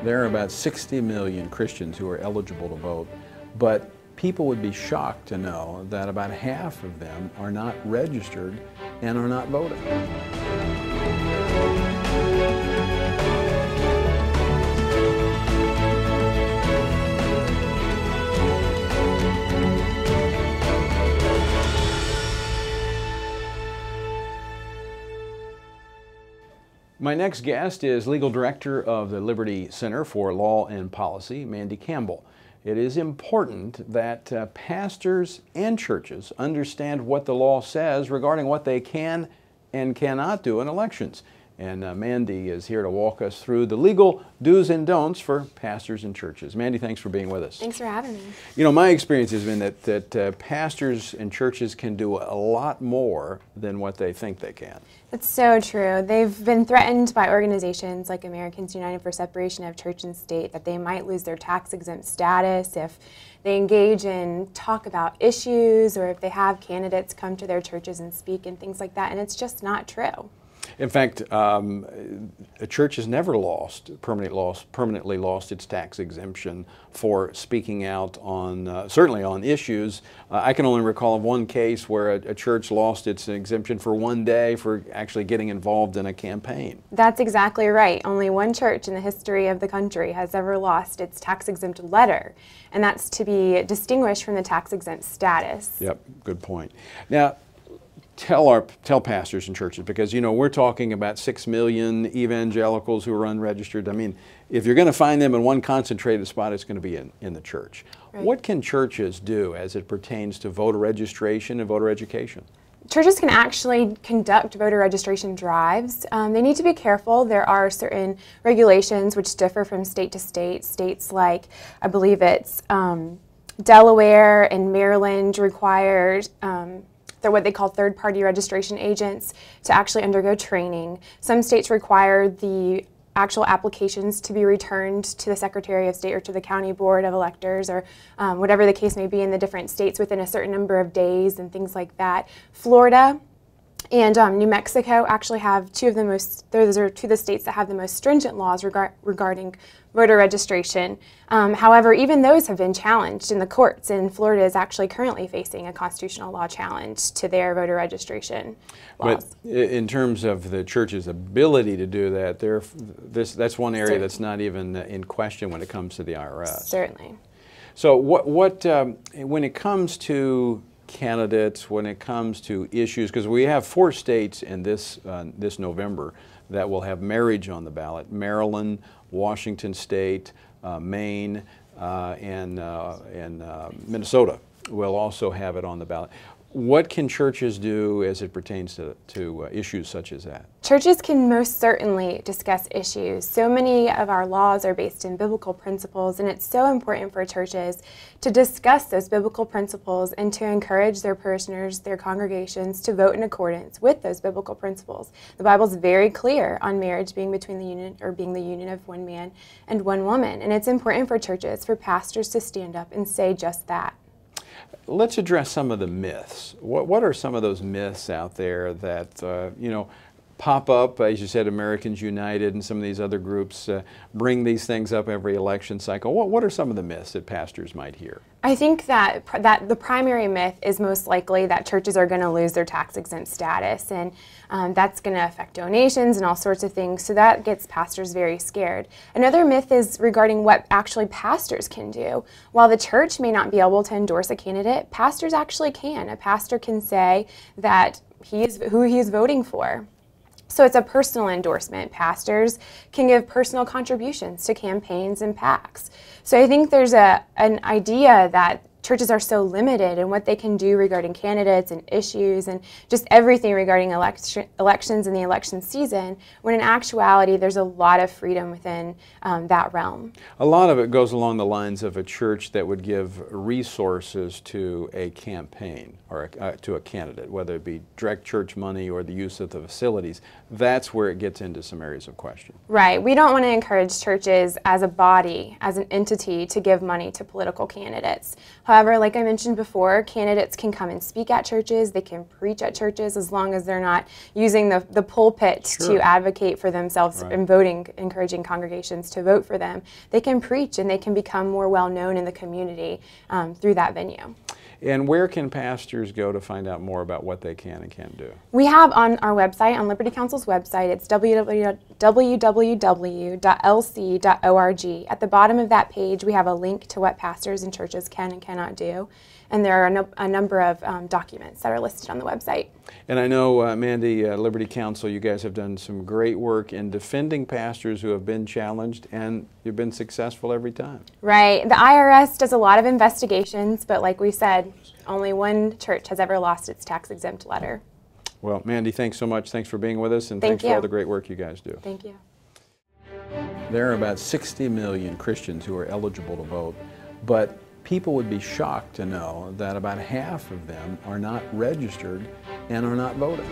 There are about 60 million Christians who are eligible to vote, but people would be shocked to know that about half of them are not registered and are not voting. My next guest is Legal Director of the Liberty Center for Law and Policy, Mandi Campbell. It is important that pastors and churches understand what the law says regarding what they can and cannot do in elections. And Mandi is here to walk us through the legal do's and don'ts for pastors and churches. Mandi, thanks for being with us. Thanks for having me. You know, my experience has been that pastors and churches can do a lot more than what they think they can. That's so true. They've been threatened by organizations like Americans United for Separation of Church and State that they might lose their tax-exempt status if they engage in talk about issues or if they have candidates come to their churches and speak and things like that, and it's just not true. In fact, a church has never permanently lost its tax exemption for speaking out on, certainly on issues. I can only recall of one case where a church lost its exemption for one day for actually getting involved in a campaign. That's exactly right. Only one church in the history of the country has ever lost its tax-exempt letter, and that's to be distinguished from the tax-exempt status. Yep, good point. Now, tell pastors and churches, because you know we're talking about 6 million evangelicals who are unregistered. I mean, if you're going to find them in one concentrated spot, it's going to be in the church. Right. What can churches do as it pertains to voter registration and voter education? Churches can actually conduct voter registration drives. They need to be careful. There are certain regulations which differ from state to state. States like, I believe it's Delaware and Maryland require they're what they call third-party registration agents to actually undergo training. Some states require the actual applications to be returned to the Secretary of State or to the County Board of Electors or whatever the case may be in the different states within a certain number of days and things like that. Florida and New Mexico actually have those are two of the states that have the most stringent laws regarding voter registration. However, even those have been challenged in the courts, and Florida is actually currently facing a constitutional law challenge to their voter registration laws. But in terms of the church's ability to do that, that's one area that's not even in question when it comes to the IRS. Certainly. So when it comes to candidates, when it comes to issues, because we have 4 states in this November that will have marriage on the ballot: Maryland, Washington State, Maine, and Minnesota will also have it on the ballot. What can churches do as it pertains to issues such as that? Churches can most certainly discuss issues. So many of our laws are based in biblical principles, and it's so important for churches to discuss those biblical principles and to encourage their parishioners, their congregations, to vote in accordance with those biblical principles. The Bible's very clear on marriage being between the union of one man and one woman, and it's important for churches, for pastors to stand up and say just that. Let's address some of the myths. What are some of those myths out there that pop up? As you said, Americans United and some of these other groups bring these things up every election cycle. What are some of the myths that pastors might hear? I think that the primary myth is most likely that churches are going to lose their tax-exempt status, and that's going to affect donations and all sorts of things, so that gets pastors very scared. Another myth is regarding what actually pastors can do. While the church may not be able to endorse a candidate, pastors actually can. A pastor can say that who he is voting for. So it's a personal endorsement. Pastors can give personal contributions to campaigns and PACs. So I think there's an idea that churches are so limited in what they can do regarding candidates and issues and just everything regarding elections and the election season, when in actuality there's a lot of freedom within that realm. A lot of it goes along the lines of a church that would give resources to a campaign or to a candidate, whether it be direct church money or the use of the facilities. That's where it gets into some areas of question. Right. We don't want to encourage churches as a body, as an entity, to give money to political candidates. However, like I mentioned before, candidates can come and speak at churches, they can preach at churches, as long as they're not using the pulpit to advocate for themselves and voting, encouraging congregations to vote for them. They can preach and they can become more well known in the community through that venue. And where can pastors go to find out more about what they can and can't do? We have on our website, on Liberty Council's website, it's www.lc.org. At the bottom of that page, we have a link to what pastors and churches can and cannot do. And there are a number of documents that are listed on the website. And I know, Mandi, Liberty Council, you guys have done some great work in defending pastors who have been challenged, and you've been successful every time. Right. The IRS does a lot of investigations, but like we said, only one church has ever lost its tax-exempt letter. Well, Mandi, thanks so much. Thanks for being with us, and thanks for all the great work you guys do. Thank you. There are about 60 million Christians who are eligible to vote, but people would be shocked to know that about half of them are not registered and are not voting.